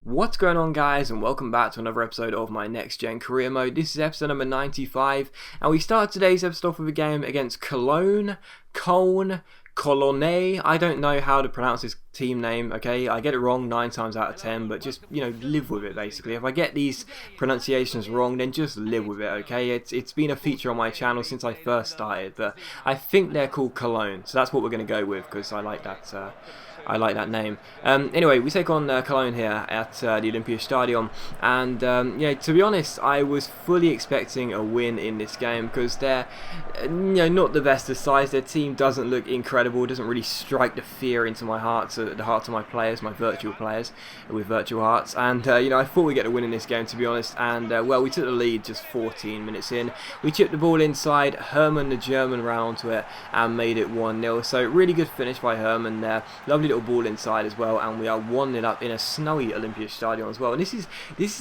What's going on, guys, and welcome back to another episode of my Next Gen Career Mode. This is episode number 95, and we start today's episode off with a game against Cologne. I don't know how to pronounce this team name, okay? I get it wrong 9 times out of 10, but just, live with it, basically. If I get these pronunciations wrong, then just live with it, okay? It's been a feature on my channel since I first started, but I think they're called Cologne, so that's what we're going to go with, because I like that name. Anyway, we take on Cologne here at the Olympiastadion, and to be honest, I was fully expecting a win in this game because they're not the best of size. Their team doesn't look incredible, doesn't really strike the fear into my heart, the hearts of my players, my virtual players with virtual hearts. And I thought we'd get a win in this game, to be honest. And well, we took the lead just 14 minutes in. We chipped the ball inside. Herman, the German, ran onto it and made it 1-0. So really good finish by Herman there. Lovely little ball inside as well, and we are 1-0 up in a snowy Olympiastadion as well. And this is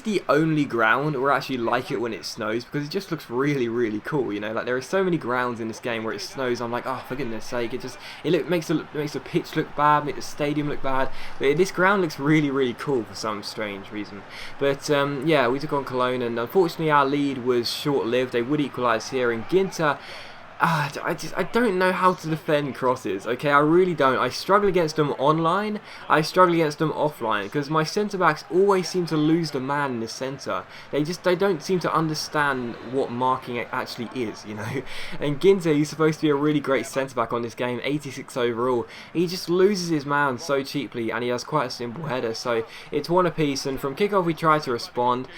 the only ground where I actually like it when it snows, because it just looks really cool. Like there are so many grounds in this game where it snows. I'm like, oh, for goodness sake, it makes the pitch look bad, makes the stadium look bad. But this ground looks really cool for some strange reason. But yeah, we took on Cologne, and unfortunately our lead was short-lived. They would equalise here, and Ginter. I don't know how to defend crosses, okay? I really don't. I struggle against them online, I struggle against them offline, because my centre-backs always seem to lose the man in the centre. They don't seem to understand what marking actually is, And Ginter, he's supposed to be a really great centre-back on this game, 86 overall. He just loses his man so cheaply, and he has quite a simple header, so it's one apiece, and from kickoff we tried to respond.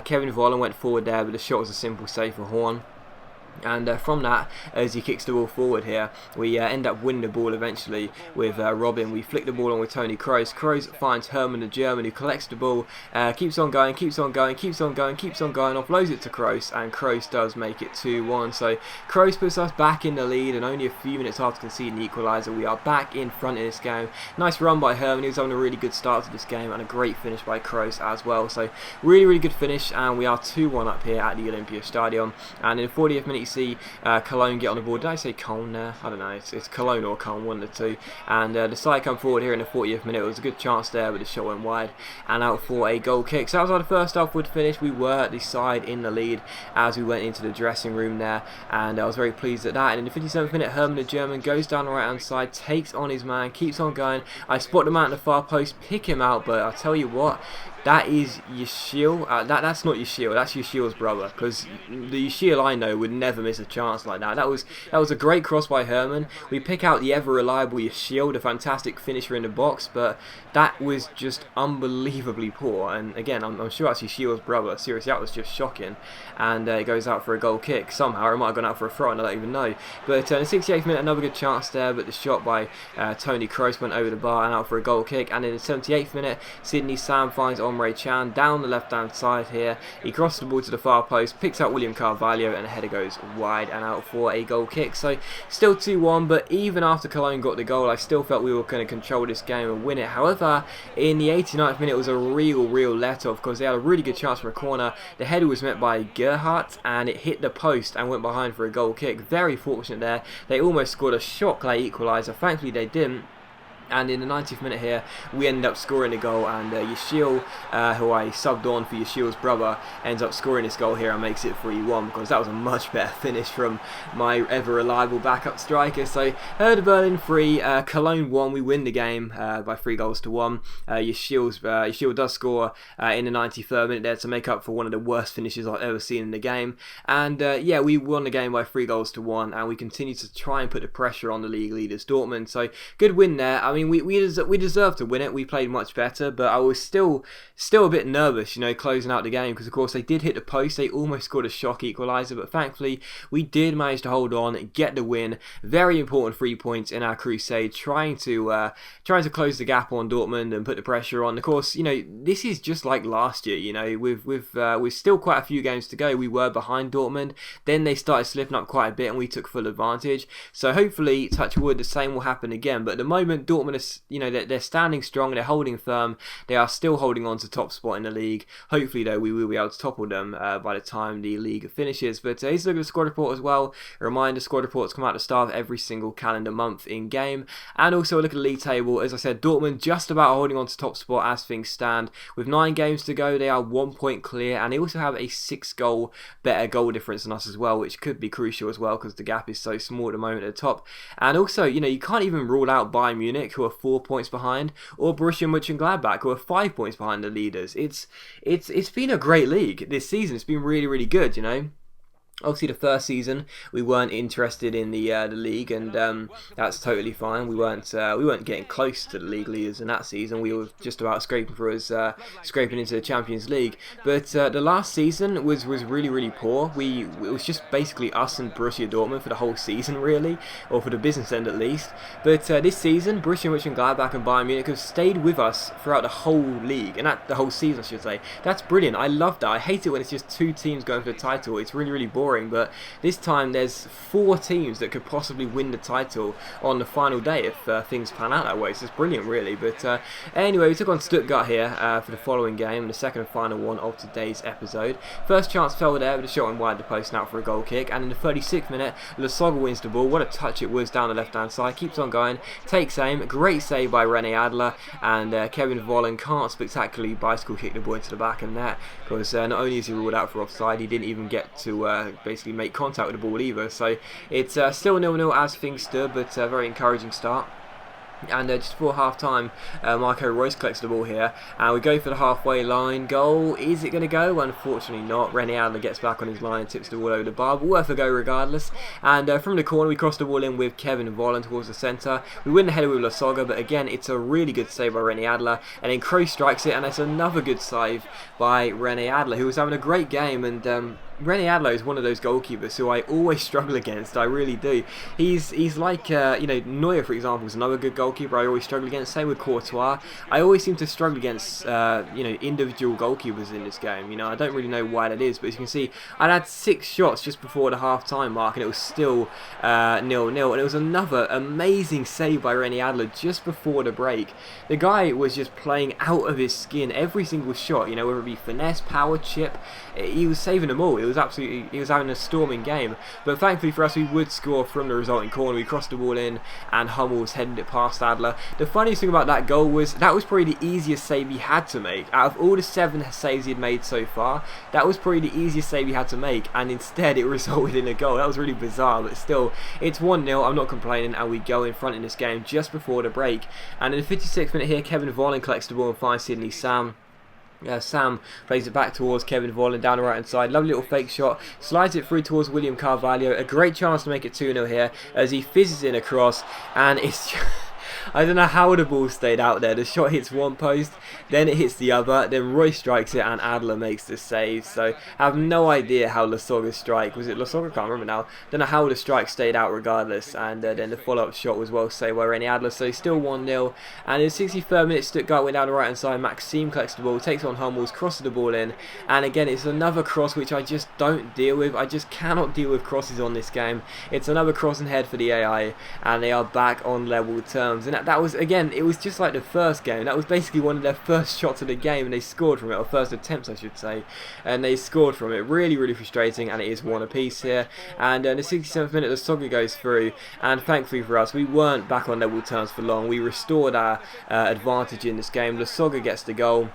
Kevin Vollen went forward there, but the shot was a simple save for Horn. And from that, as he kicks the ball forward here, we end up winning the ball eventually with Robin. We flick the ball on with Tony Kroos. Kroos finds Herman the German, who collects the ball, keeps on going, offloads it to Kroos, and Kroos does make it 2-1. So Kroos puts us back in the lead, and only a few minutes after conceding the equaliser, we are back in front of this game. Nice run by Herman, he was having a really good start to this game, and a great finish by Kroos as well. So really good finish, and we are 2-1 up here at the Olympiastadion. And in the 40th minute, see Cologne get on the board. Did I say Cologne there? I don't know. It's Cologne or Cologne, one of the two. And the side come forward here in the 40th minute. It was a good chance there, but the shot went wide and out for a goal kick. So that was how the first half would finish. We were the side in the lead as we went into the dressing room there, and I was very pleased at that. And in the 57th minute, Herman the German goes down the right hand side, takes on his man, keeps on going. I spot him out in the far post, pick him out, but I'll tell you what, that is Yashil. That's not Yashil, that's Yashil's brother, because the Yashil I know would never miss a chance like that. That was a great cross by Herman. We pick out the ever reliable Yashil, the fantastic finisher in the box, but that was just unbelievably poor. And again, I'm sure that's Yashil's brother. Seriously, that was just shocking. And it goes out for a goal kick somehow. It might have gone out for a throw, and I don't even know. But in the 68th minute, another good chance there, but the shot by Tony Kroos went over the bar and out for a goal kick. And in the 78th minute, Sydney Sam finds Omre Chan down the left hand side here. He crosses the ball to the far post, picks out William Carvalho, and the header goes wide and out for a goal kick. So still 2-1, but even after Cologne got the goal, I still felt we were going to control this game and win it. However, in the 89th minute, it was a real let-off, because they had a really good chance from a corner. The header was met by Gerhardt, and it hit the post and went behind for a goal kick. Very fortunate there. They almost scored a shot-late equaliser. Thankfully, they didn't. And in the 90th minute here, we end up scoring a goal, and Yashil, who I subbed on for Yashil's brother, ends up scoring this goal here and makes it 3-1, because that was a much better finish from my ever-reliable backup striker. So, Hertha Berlin 3, Cologne 1, we win the game by 3-1. Yashil does score in the 93rd minute there to make up for one of the worst finishes I've ever seen in the game. And yeah, we won the game by 3-1, and we continue to try and put the pressure on the league leaders, Dortmund. So, good win there. I mean, we deserved to win it. We played much better, but I was still a bit nervous, closing out the game, because of course they did hit the post. They almost scored a shock equaliser, but thankfully we did manage to hold on, get the win. Very important 3 points in our crusade, trying to close the gap on Dortmund and put the pressure on. Of course, this is just like last year. With still quite a few games to go. We were behind Dortmund, then they started slipping up quite a bit, and we took full advantage. So hopefully, touch wood, the same will happen again. But at the moment, Dortmund Dortmund are, they're standing strong, they're holding firm, they are still holding on to top spot in the league. Hopefully, though, we will be able to topple them by the time the league finishes. But here's a look at the squad report as well. A reminder, squad reports come out at the start of every single calendar month in game. And also a look at the league table. As I said, Dortmund just about holding on to top spot as things stand. With 9 games to go, they are 1 point clear, and they also have a 6-goal better goal difference than us as well, which could be crucial as well because the gap is so small at the moment at the top. And also, you can't even rule out Bayern Munich, who are 4 points behind, or Borussia Mönchengladbach, who are 5 points behind the leaders. It's been a great league this season. It's been really, really good, Obviously, the first season we weren't interested in the league, and that's totally fine. We weren't getting close to the league leaders in that season. We were just about scraping into the Champions League. But the last season was really, really poor. It was just basically us and Borussia Dortmund for the whole season, really, or for the business end at least. But this season, Borussia Mönchengladbach and Bayern Munich have stayed with us throughout the whole league, and the whole season, I should say. That's brilliant. I love that. I hate it when it's just 2 teams going for the title. It's really, really boring. But this time there's 4 teams that could possibly win the title on the final day if things pan out that way. So it's brilliant, really. But anyway, we took on Stuttgart here for the following game, the second and final one of today's episode. First chance fell there with a shot on wide the post and out for a goal kick, and in the 36th minute, Lasogga wins the ball. What a touch it was down the left-hand side. Keeps on going, takes aim, great save by Rene Adler, and Kevin Volland can't spectacularly bicycle kick the ball into the back of the net, because not only is he ruled out for offside, he didn't even get to basically make contact with the ball either. So it's still 0-0 as things stood, but a very encouraging start. And just before half-time, Marco Reus collects the ball here, and we go for the halfway line goal. Is it going to go? Unfortunately not. Rene Adler gets back on his line and tips the ball over the bar, but worth a go regardless. And from the corner, we cross the ball in with Kevin Volland towards the centre. We win the header with Lasogga, but again, it's a really good save by Rene Adler, and then Kroos strikes it, and it's another good save by Rene Adler, who was having a great game. And Rene Adler is one of those goalkeepers who I always struggle against. I really do. He's like Neuer, for example, is another good goalkeeper I always struggle against. Same with Courtois. I always seem to struggle against individual goalkeepers in this game. I don't really know why that is, but as you can see, I'd had 6 shots just before the half-time mark, and it was still 0-0. And it was another amazing save by Rene Adler just before the break. The guy was just playing out of his skin every single shot. Whether it be finesse, power, chip, he was saving them all. He was having a storming game. But thankfully for us, we would score from the resulting corner. We crossed the ball in, and Hummels headed it past Adler. The funniest thing about that goal was that was probably the easiest save he had to make. Out of all the 7 saves he'd made so far, that was probably the easiest save he had to make, and instead it resulted in a goal. That was really bizarre, but still, it's 1-0. I'm not complaining, and we go in front in this game just before the break. And in the 56th minute here, Kevin Volland collects the ball and finds Sidney Sam. Sam plays it back towards Kevin Volland down the right hand side. Lovely little fake shot. Slides it through towards William Carvalho. A great chance to make it 2-0 here as he fizzes in across, and it's I don't know how the ball stayed out there. The shot hits one post, then it hits the other, then Roy strikes it, and Adler makes the save. So I have no idea how Lasogga's strike, was it Lasogga? I can't remember now. Don't know how the strike stayed out regardless, and then the follow-up shot was well saved by Rene Adler. So still 1-0, and in the 63rd minute, Stuttgart went down the right hand side. Maxime collects the ball, takes on Hummels, crosses the ball in, and again it's another cross which I just don't deal with. I just cannot deal with crosses on this game. It's another cross and head for the AI, and they are back on level terms. And that was, again, it was just like the first game. That was basically one of their first shots of the game, and they scored from it, or first attempts I should say, and they scored from it. Really, really frustrating, and it is 1 apiece here. And in the 67th minute, Lasogga goes through, and thankfully for us, we weren't back on level terms for long. We restored our advantage in this game. Lasogga gets the goal,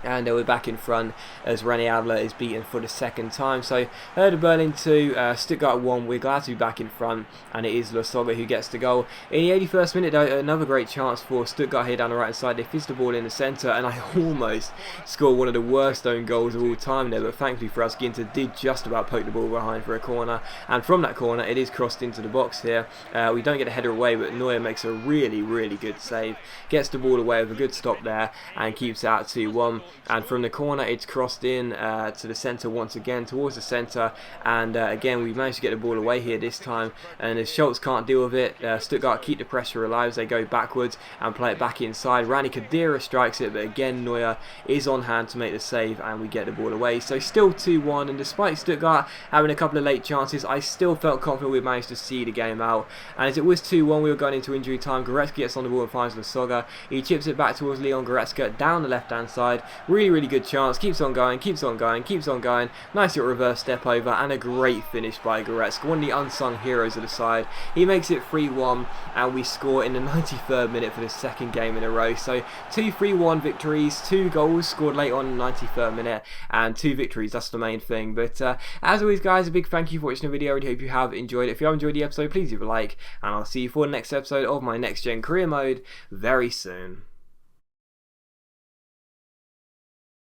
and we're back in front as Rene Adler is beaten for the 2nd time. So Hertha Berlin 2, Stuttgart 1. We're glad to be back in front, and it is Lasogga who gets the goal. In the 81st minute though, another great chance for Stuttgart here down the right hand side. They fizz the ball in the centre, and I almost scored one of the worst own goals of all time there, but thankfully for us, Ginter did just about poke the ball behind for a corner, and from that corner it is crossed into the box here. We don't get a header away, but Neuer makes a really, really good save, gets the ball away with a good stop there, and keeps it out 2-1. and from the corner it's crossed in to the centre once again, towards the centre, and again we managed to get the ball away here this time, and as Schultz can't deal with it, Stuttgart keep the pressure alive as they go backwards and play it back inside. Rani Khedira strikes it, but again Neuer is on hand to make the save, and we get the ball away. So still 2-1, and despite Stuttgart having a couple of late chances, I still felt confident we managed to see the game out. And as it was 2-1, we were going into injury time. Goretzka gets on the ball and finds Lasogga. He chips it back towards Leon Goretzka down the left hand side. Really good chance, keeps on going. Nice little reverse step over, and a great finish by Goretzka, one of the unsung heroes of the side. He makes it 3-1, and we score in the 93rd minute for the second game in a row. So 2 3-1 victories, 2 goals scored late on in the 93rd minute, and 2 victories. That's the main thing. But as always guys, a big thank you for watching the video. I really hope you have enjoyed it. If you have enjoyed the episode, please leave a like, and I'll see you for the next episode of my Next Gen Career Mode very soon.